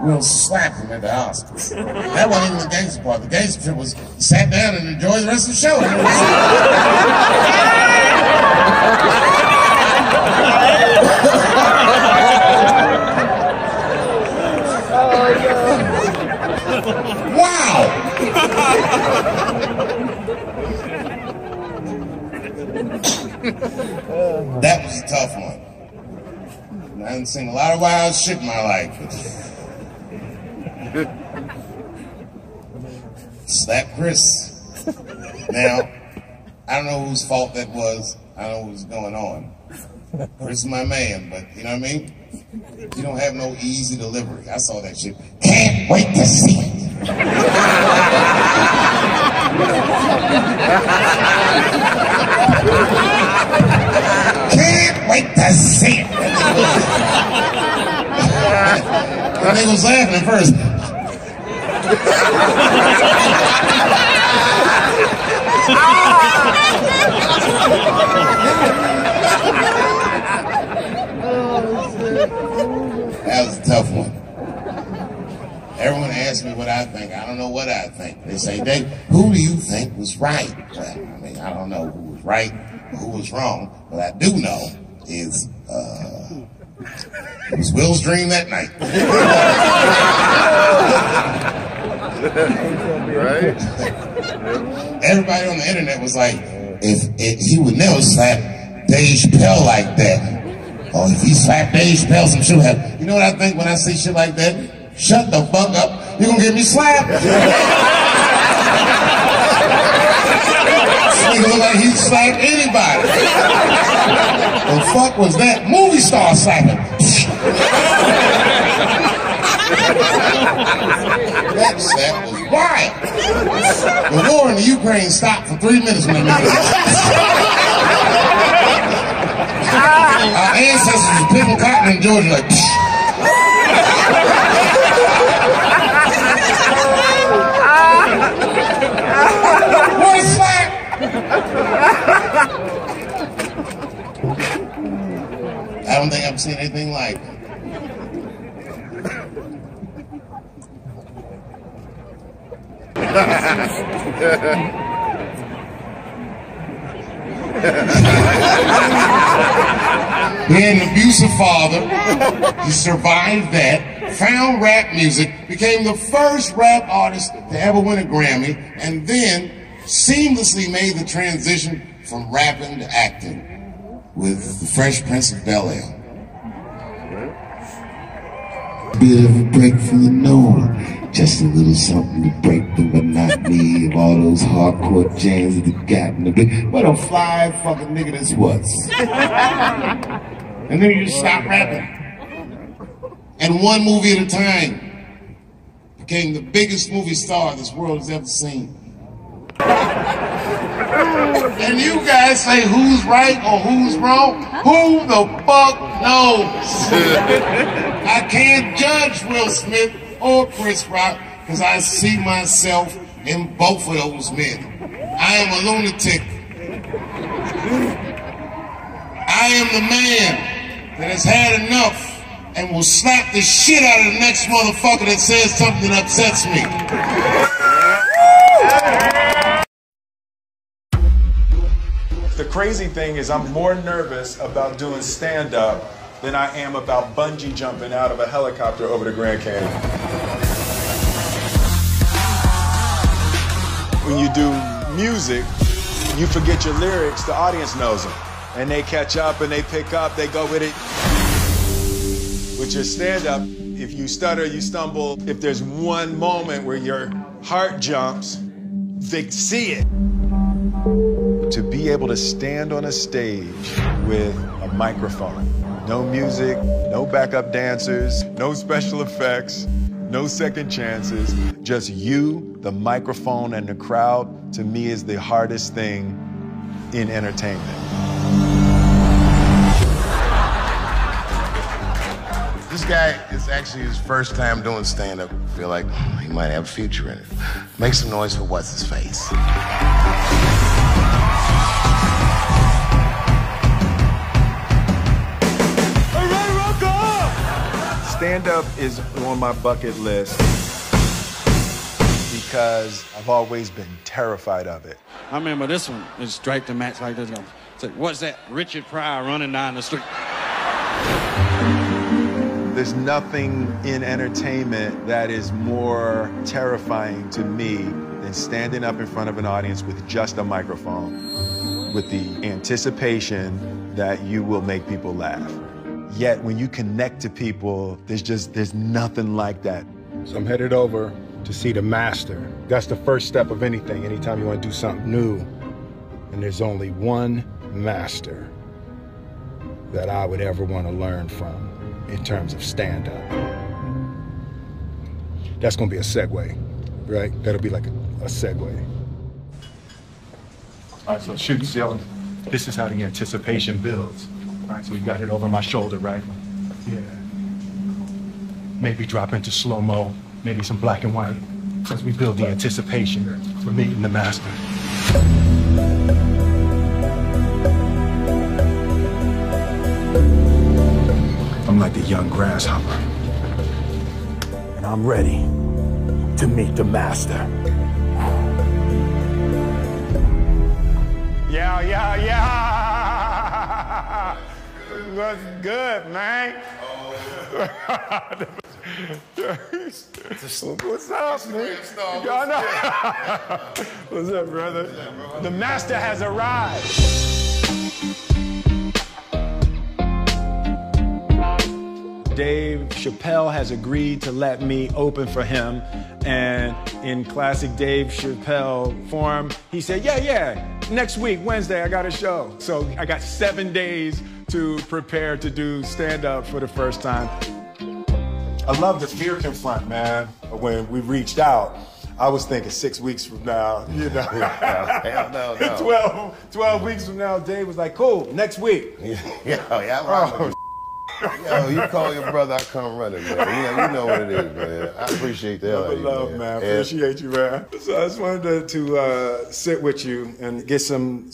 We'll slap him at the Oscars. That wasn't even the gangster part. The gangster trip was sat down and enjoyed the rest of the show. Wow! That was a tough one. I haven't seen a lot of wild shit in my life. Slap Chris. Now, I don't know whose fault that was. I don't know what was going on. Chris is my man, but you know what I mean? You don't have no easy delivery. I saw that shit. Can't wait to see it. Can't wait to see it. And they was laughing at first. That was a tough one. Everyone asks me what I think. I don't know what I think. They say, Dave, who do you think was right? Well, I mean, I don't know who was right or who was wrong. What I do know is it was Will's dream that night. Right? Everybody on the internet was like, if he would never slap Dave Chappelle like that. Or if he slapped Dave Chappelle, some shit would happen. You know what I think when I see shit like that? Shut the fuck up. You're gonna get me slapped. This nigga look like he slapped anybody. The fuck was that? Movie star slapping. That slap was wild. The war in the Ukraine stopped for 3 minutes when they made it. Our ancestors were picking cotton in Georgia like, what a slap! I don't think I've seen anything like it. He had an abusive father. He survived that, found rap music, became the first rap artist to ever win a Grammy, and then seamlessly made the transition from rapping to acting with The Fresh Prince of Bel-Air. Bit of a break from the norm, just a little something to break the monotony of all those hardcore jams that they got in the big. What a fly fucking nigga this was. And then you just stop rapping. And one movie at a time became the biggest movie star this world has ever seen. And you guys say who's right or who's wrong? Who the fuck knows? I can't judge Will Smith or Chris Rock because I see myself in both of those men. I am a lunatic. I am the man that has had enough and will slap the shit out of the next motherfucker that says something that upsets me. The crazy thing is I'm more nervous about doing stand-up than I am about bungee jumping out of a helicopter over the Grand Canyon. When you do music, you forget your lyrics, the audience knows them. And they catch up and they pick up, they go with it. With your stand-up, if you stutter, you stumble, if there's one moment where your heart jumps, they see it. To be able to stand on a stage with a microphone, no music, no backup dancers, no special effects, no second chances, just you, the microphone, and the crowd, to me is the hardest thing in entertainment. This guy is actually his first time doing stand-up. I feel like he might have a future in it. Make some noise for what's his face. All right, Rocco! Stand-up is on my bucket list because I've always been terrified of it. I remember this one is straight to Max like this. Say, what's that? Richard Pryor running down the street. There's nothing in entertainment that is more terrifying to me than standing up in front of an audience with just a microphone, with the anticipation that you will make people laugh. Yet when you connect to people, there's nothing like that. So I'm headed over to see the master. That's the first step of anything, anytime you want to do something new. And there's only one master that I would ever want to learn from in terms of stand-up. That's gonna be a segue, right? That'll be like a segue. All right, so shoot, Dylan. This is how the anticipation builds. All right, so we got it over my shoulder, right? Yeah. Maybe drop into slow-mo, maybe some black and white, as we build the anticipation for meeting the master. I'm like the young grasshopper, and I'm ready to meet the master. Yeah. What's good, man? What's up, man? What's up, brother? The master has arrived. Dave Chappelle has agreed to let me open for him, and in classic Dave Chappelle form, he said, yeah, next week, Wednesday, I got a show. So I got 7 days to prepare to do stand-up for the first time. I love the fear confront, man. When we reached out, I was thinking 6 weeks from now, you know. Hell no. 12 weeks from now, Dave was like, cool, next week. Yeah. Yo, you call your brother, I come running, man. You know what it is, man. I appreciate the hell out of you, love, man. Appreciate you, man. So I just wanted to sit with you and get some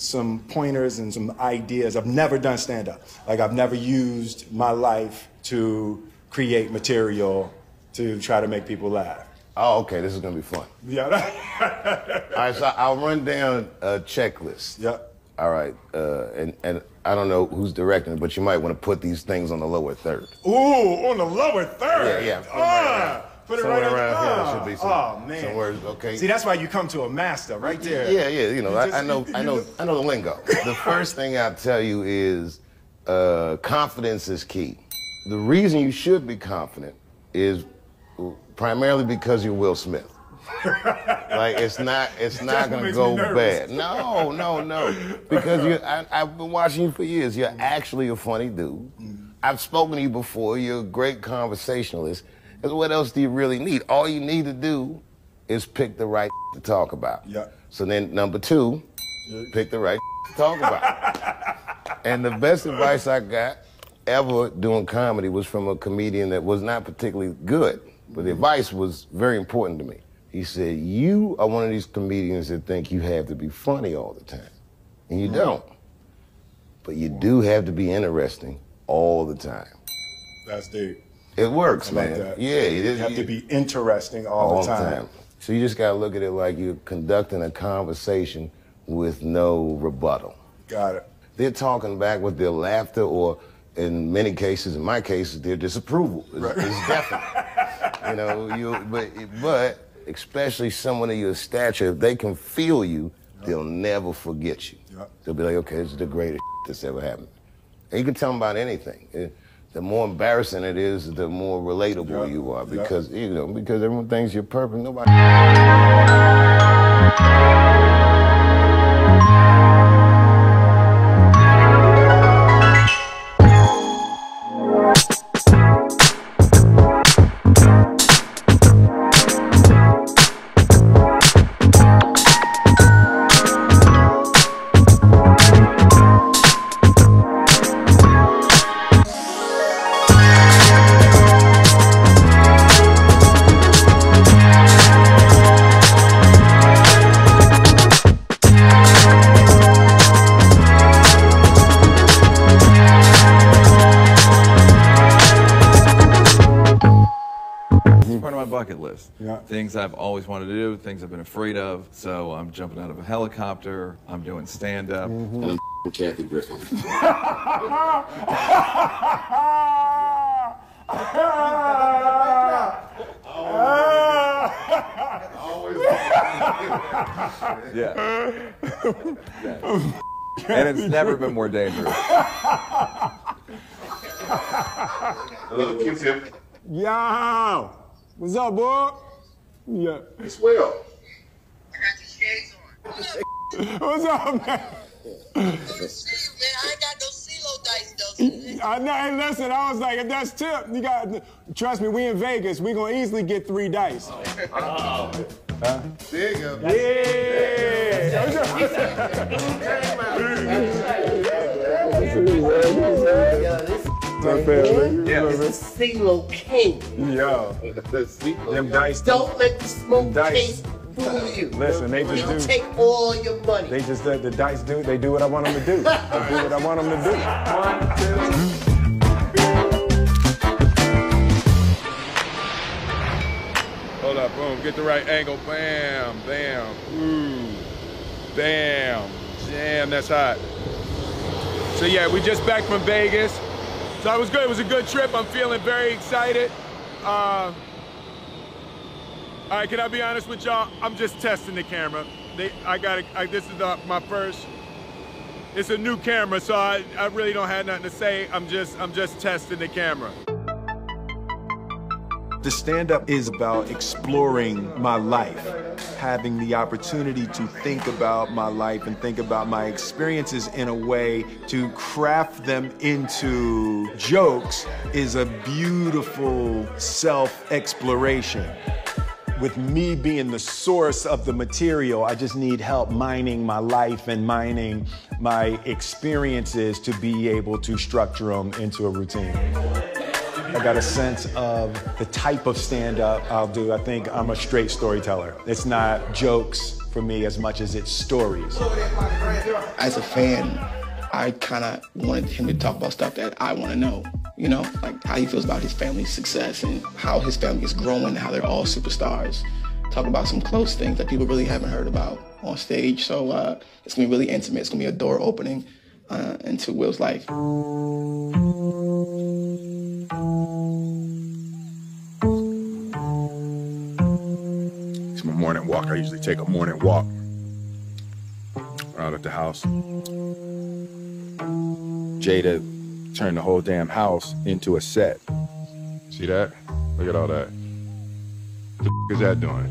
pointers and some ideas. I've never done stand-up. Like, I've never used my life to create material to try to make people laugh. Oh, okay, this is gonna be fun. Yeah. All right, so I'll run down a checklist. Yep. All right, and I don't know who's directing it, but you might want to put these things on the lower third. Ooh, on the lower third? Yeah. Put it right around here. There should be some, man. some words, okay? See, that's why you come to a master right there. Yeah, you know, I know the lingo. The first thing I'll tell you is confidence is key. The reason you should be confident is primarily because you're Will Smith. Like it's not gonna go bad. No. Because I've been watching you for years. You're actually a funny dude. I've spoken to you before. You're a great conversationalist. And what else do you really need? All you need to do is pick the right to talk about. Yeah. So then number 2, pick the right to talk about. And the best advice I got ever doing comedy was from a comedian that was not particularly good, but the advice was very important to me. He said, you are one of these comedians that think you have to be funny all the time. And you don't. But you do have to be interesting all the time. That's deep. It works, I like man. that. Yeah, you have to be interesting all the time. So you just gotta look at it like you're conducting a conversation with no rebuttal. Got it. They're talking back with their laughter, or in many cases, in my cases, their disapproval. It's definite. You know, but especially someone of your stature, if they can feel you, they'll never forget you. They'll be like, okay, this is the greatest that's ever happened. And you can tell them about anything. The more embarrassing it is, the more relatable you are, because because everyone thinks you're perfect. Nobody. bucket list. Yeah. Things I've always wanted to do, things I've been afraid of. So I'm jumping out of a helicopter. I'm doing stand-up. And I'm Kathy Griffin. Yeah. And it's never been more dangerous. Hello, Q-Tip. Yo! What's up, boy? Yeah. It's Will. I got the shades on. What's up, man? Man, I ain't got no CeeLo dice, though. I know, hey, listen, I was like, if that's tip, you got, trust me, we in Vegas, we gonna easily get 3 dice. There you go. It's a CeeLo king. Yo, them dice. Don't let the smoke Dice. taste fool you. Listen, they just They'll do. take all your money. They just let the dice do. They do what I want them to do. They do what I want them to do. 1, 2. Hold up, boom, get the right angle, bam, bam, ooh, bam, damn, that's hot. So yeah, we just back from Vegas. So it was good, it was a good trip. I'm feeling very excited. All right, can I be honest with y'all? I'm just testing the camera. This is my first, it's a new camera, so I really don't have nothing to say. I'm just testing the camera. The stand-up is about exploring my life, having the opportunity to think about my life and think about my experiences in a way to craft them into jokes is a beautiful self-exploration. With me being the source of the material, I just need help mining my life and mining my experiences to be able to structure them into a routine. I got a sense of the type of stand-up I'll do. I think I'm a straight storyteller. It's not jokes for me as much as it's stories. As a fan, I kind of wanted him to talk about stuff that I want to know. You know, like how he feels about his family's success and how his family is growing and how they're all superstars. Talk about some close things that people really haven't heard about on stage. So it's gonna be really intimate. It's gonna be a door opening into Will's life. It's my morning walk. I usually take a morning walk out at the house. Jada turned the whole damn house into a set. See that? Look at all that. What the f is that doing?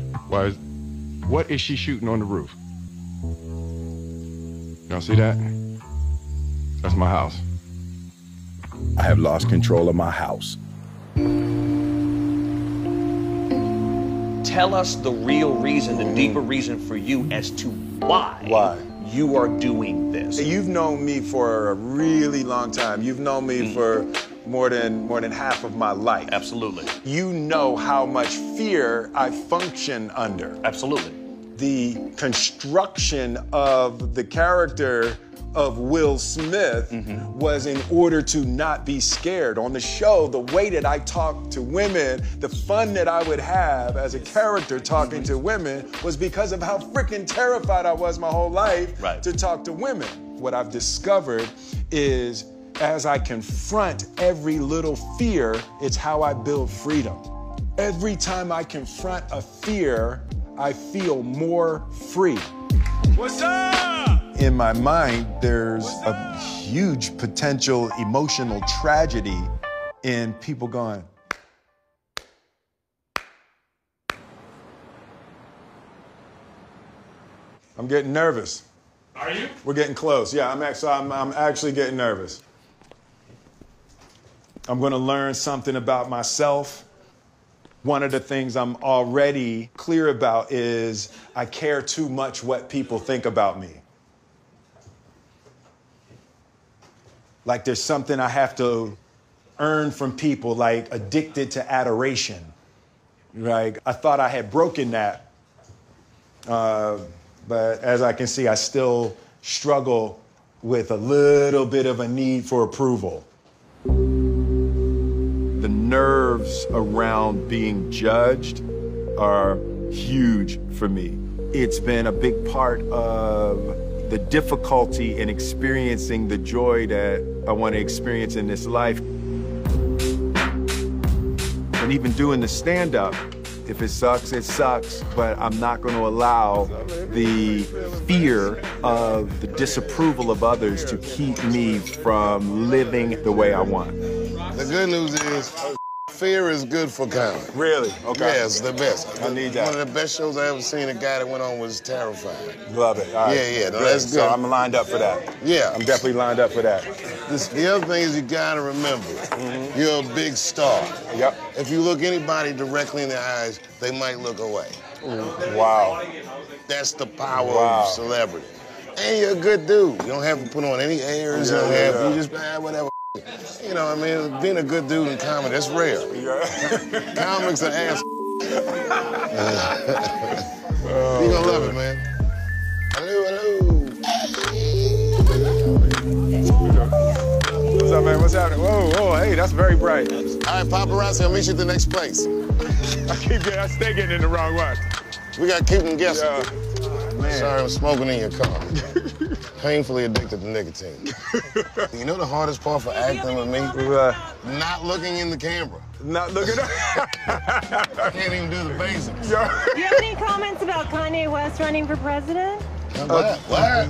What is she shooting on the roof? Y'all see that? That's my house. I have lost control of my house. Tell us the real reason, the deeper reason for you as to why you are doing this. You've known me for a really long time. You've known me for more than half of my life. Absolutely. You know how much fear I function under. Absolutely. The construction of the character of Will Smith was in order to not be scared. On the show, the way that I talked to women, the fun that I would have as a character talking to women was because of how freaking terrified I was my whole life to talk to women. What I've discovered is as I confront every little fear, it's how I build freedom. Every time I confront a fear, I feel more free. What's up? In my mind, there's a huge potential emotional tragedy in people going, I'm getting nervous. Are you? We're getting close. Yeah, I'm actually getting nervous. I'm gonna learn something about myself. One of the things I'm already clear about is I care too much what people think about me. Like there's something I have to earn from people, like addicted to adoration. Like I thought I had broken that, but as I can see, I still struggle with a little bit of a need for approval. The nerves around being judged are huge for me. It's been a big part of the difficulty in experiencing the joy that I want to experience in this life. And even doing the stand-up, if it sucks, it sucks, but I'm not going to allow the fear of the disapproval of others to keep me from living the way I want. The good news is, fear is good for comedy. Really? Okay. Yeah, it's the best. I need that. One of the best shows I ever seen, a guy that went on was Terrified. Love it. All right. Yeah, no, that's good. So I'm lined up for that. Yeah. I'm definitely lined up for that. The other thing is you gotta remember, you're a big star. Yep. If you look anybody directly in the eyes, they might look away. Wow. That's the power of celebrity. And you're a good dude. You don't have to put on any airs. You don't have you just whatever. You know what I mean? Being a good dude in comedy, that's rare. Comics are ass. You gonna love it, man. Hello. What's up, man? What's happening? Whoa, hey, that's very bright. All right, paparazzi, I'll meet you at the next place. I stay getting in the wrong one. We gotta keep them guessing. Man. Sorry, I'm smoking in your car. Painfully addicted to nicotine. You know the hardest part for acting with me? Not looking in the camera. Not looking I can't even do the basics. Do you have any comments about Kanye West running for president? What?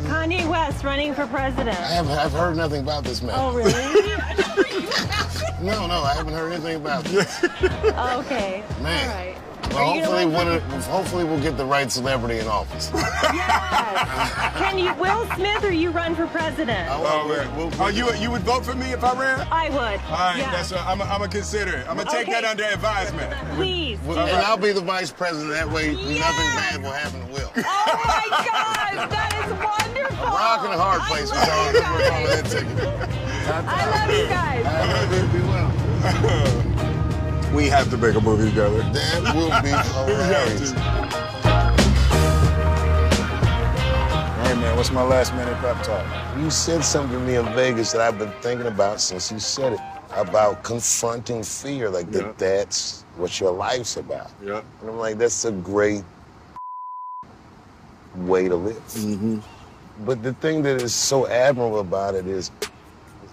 Kanye West running for president. I've heard nothing about this man. Oh, really? No, I haven't heard anything about this. Okay. Man. All right. Well, hopefully we'll get the right celebrity in office. Yes. Can you, Will Smith, or you run for president? You would vote for me if I ran? I would. All right, yeah. I'm gonna consider it. I'm gonna take that under advisement. Please. And I'll be the vice president. That way, nothing bad will happen to Will. Oh my God, that is wonderful. Rock in a hard place. I love you guys. I love you. Be well. We have to make a movie together. That will be hilarious. Hey, man, what's my last minute pep talk? You said something to me in Vegas that I've been thinking about since you said it, about confronting fear, like that's what your life's about. Yeah. And I'm like, that's a great way to live. But the thing that is so admirable about it is,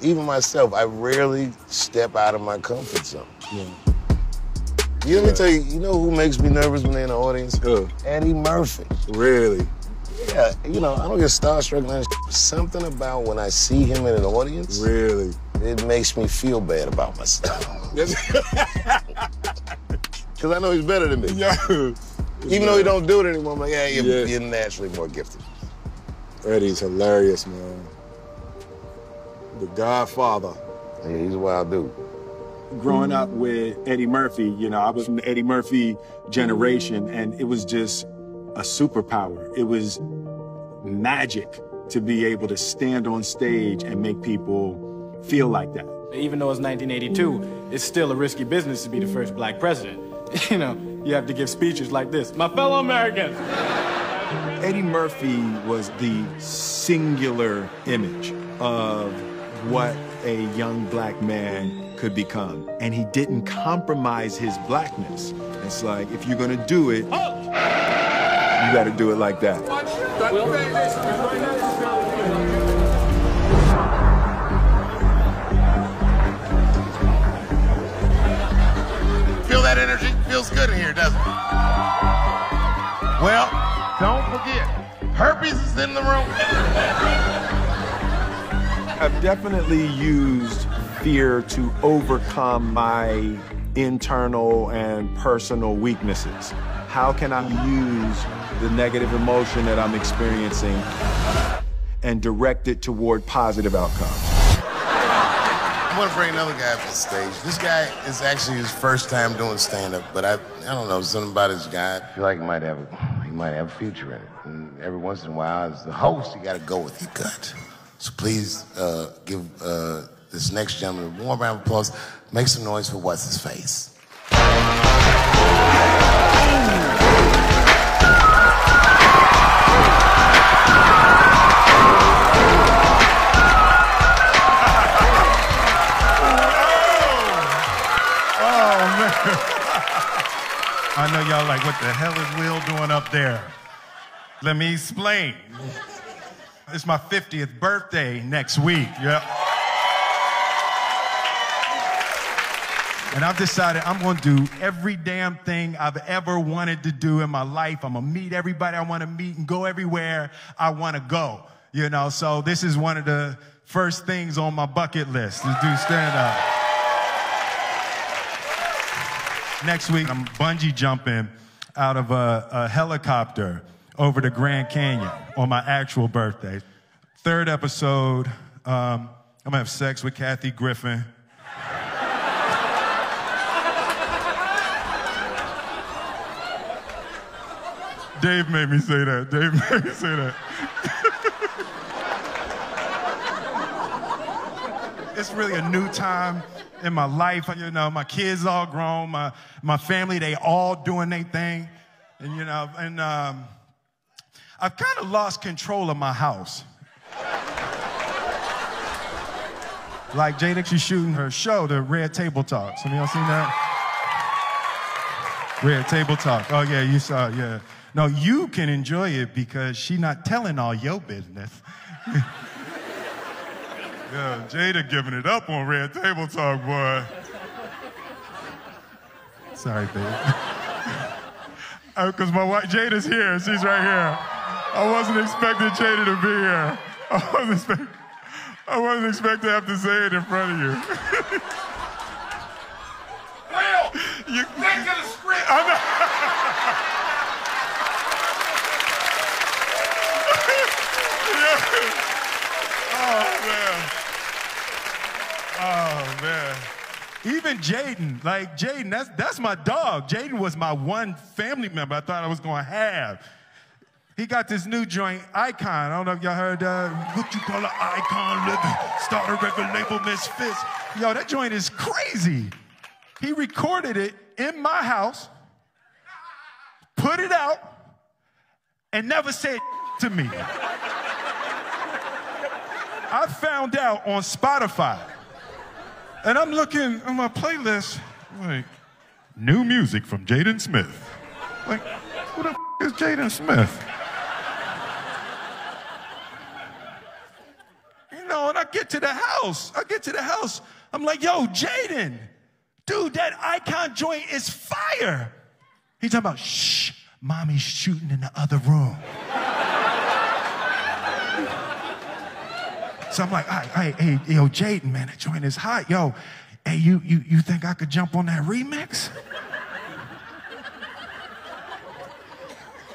even myself, I rarely step out of my comfort zone. Let me tell you, you know who makes me nervous when they're in the audience? Eddie Murphy. Really? Yeah, you know, I don't get starstruck and that shit. Something about when I see him in an audience. Really? It makes me feel bad about myself. Because I know he's better than me. Even though he don't do it anymore, I'm like, yeah, you're naturally more gifted. Eddie's hilarious, man. The Godfather. Yeah, he's a wild dude. Growing up with Eddie Murphy, you know, I was from the Eddie Murphy generation, and it was just a superpower. It was magic to be able to stand on stage and make people feel like that. Even though it's 1982, it's still a risky business to be the first black president. You know, you have to give speeches like this. My fellow Americans. Eddie Murphy was the singular image of what a young black man could become. And he didn't compromise his blackness. It's like, if you're gonna do it, you gotta do it like that. Feel that energy? Feels good in here, doesn't it? Well, don't forget, herpes is in the room. I've definitely used fear to overcome my internal and personal weaknesses. How can I use the negative emotion that I'm experiencing and direct it toward positive outcomes? I'm gonna bring another guy up to the stage. This guy is actually his first time doing stand-up, but I don't know, something about this guy. I feel like he might have a future in it. And every once in a while, as the host, you gotta go with your gut. So please give this next gentleman a warm round of applause. Make some noise for What's His Face. I know y'all like, what the hell is Will doing up there? Let me explain. It's my 50th birthday next week. Yep. And I've decided I'm going to do every damn thing I've ever wanted to do in my life. I'm going to meet everybody I want to meet and go everywhere I want to go. You know, so this is one of the first things on my bucket list to do stand-up. Next week, I'm bungee jumping out of a helicopter over the Grand Canyon on my actual birthday. Third episode, I'm going to have sex with Kathy Griffin. Dave made me say that. Dave made me say that. It's really a new time in my life. You know, my kids all grown. My family, they all doing their thing. And, you know, and I've kind of lost control of my house. Like Jada, she's shooting her show, the Red Table Talks. Have y'all seen that? Red Table Talk. Oh, yeah, you saw it, yeah. No, you can enjoy it because she's not telling all your business. Yeah, Jada giving it up on Red Table Talk, boy. Sorry, babe. Because my wife, Jada's here. She's right here. I wasn't expecting Jada to be here. I wasn't expecting to have to say it in front of you. Will, you think of the script. Oh, man. Oh, man. Even Jaden, like Jaden, that's my dog. Jaden was my one family member I thought I was going to have. He got this new joint, Icon. I don't know if y'all heard what you call an icon living. Start a record label, Misfits. Yo, that joint is crazy. He recorded it in my house, put it out, and never said to me. I found out on Spotify. And I'm looking on my playlist, like, new music from Jaden Smith. Like, who the is Jaden Smith? You know, and I get to the house. I'm like, yo, Jaden, dude, that Icon joint is fire. He's talking about, shh, mommy's shooting in the other room. So I'm like, hey, yo, Jaden, man, that joint is hot. Yo, hey, you think I could jump on that remix?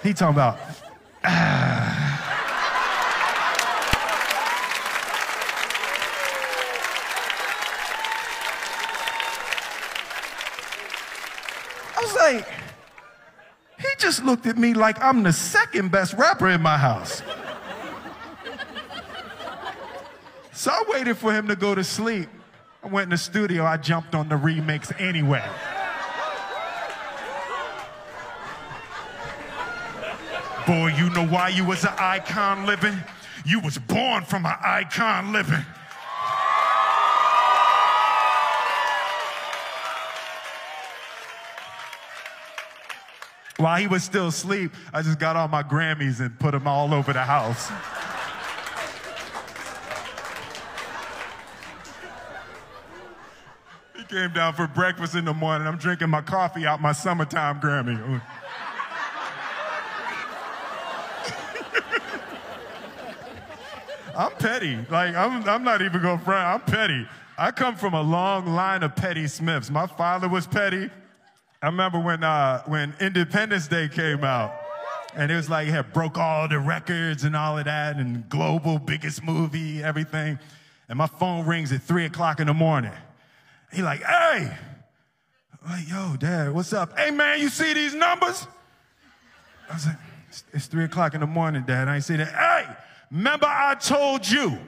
He talking about, I was like, he just looked at me like I'm the second best rapper in my house. So I waited for him to go to sleep. I went in the studio, I jumped on the remix anyway. Boy, you know why you was an icon living? You was born from an icon living. While he was still asleep, I just got all my Grammys and put them all over the house. He came down for breakfast in the morning. I'm drinking my coffee out my summertime Grammy. I'm petty. Like, I'm not even going to front. I'm petty. I come from a long line of petty Smiths. My father was petty. I remember when Independence Day came out, and it was like, it broke all the records and all of that, and global, biggest movie, everything. And my phone rings at 3 o'clock in the morning. He like, hey. I'm like, yo, Dad, what's up? Hey, man, you see these numbers? I was like, it's 3 o'clock in the morning, Dad. I ain't see that. Hey, remember I told you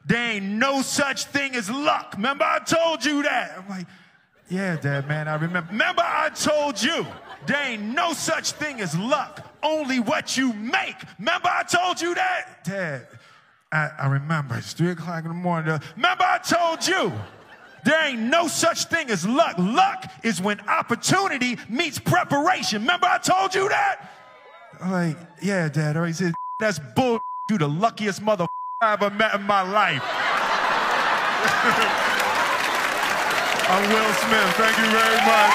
there ain't no such thing as luck. Remember I told you that? I'm like, yeah, Dad, man, I remember. Remember I told you there ain't no such thing as luck, only what you make. Remember I told you that? Dad, I remember. It's 3 o'clock in the morning. Remember I told you There ain't no such thing as luck. Luck is when opportunity meets preparation. Remember I told you that? I'm like, yeah, Dad. He said, that's bull. You the luckiest mother I ever met in my life. I'm Will Smith. Thank you very much.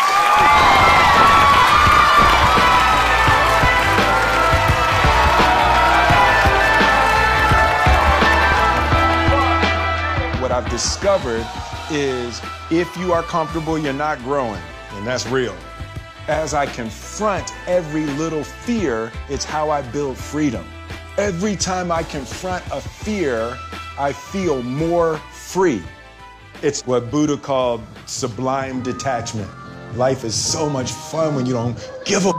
What I've discovered is if you are comfortable, you're not growing, and that's real. As I confront every little fear, it's how I build freedom. Every time I confront a fear, I feel more free. It's what Buddha called sublime detachment. Life is so much fun when you don't give a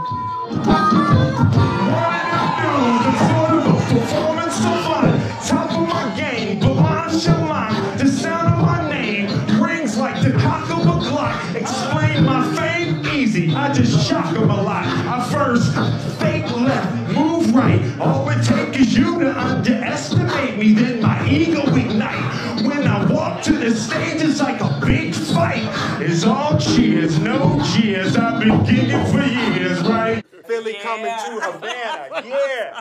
performance so fun, top of my game, Blanche Shalom, the sound of my name rings like the cock of a Glock. Explain my fame easy, I just shock them a lot. I first fake left, move right. All it takes is you to underestimate me, then my ego ignite. When I walk to the stage, it's like a big fight. It's all cheers, no cheers. I've been gigging for years, right? Philly coming to Havana, yeah.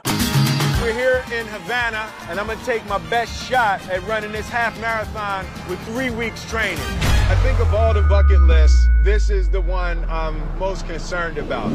We're here in Havana, and I'm gonna take my best shot at running this half marathon with 3 weeks training. I think of all the bucket lists, this is the one I'm most concerned about.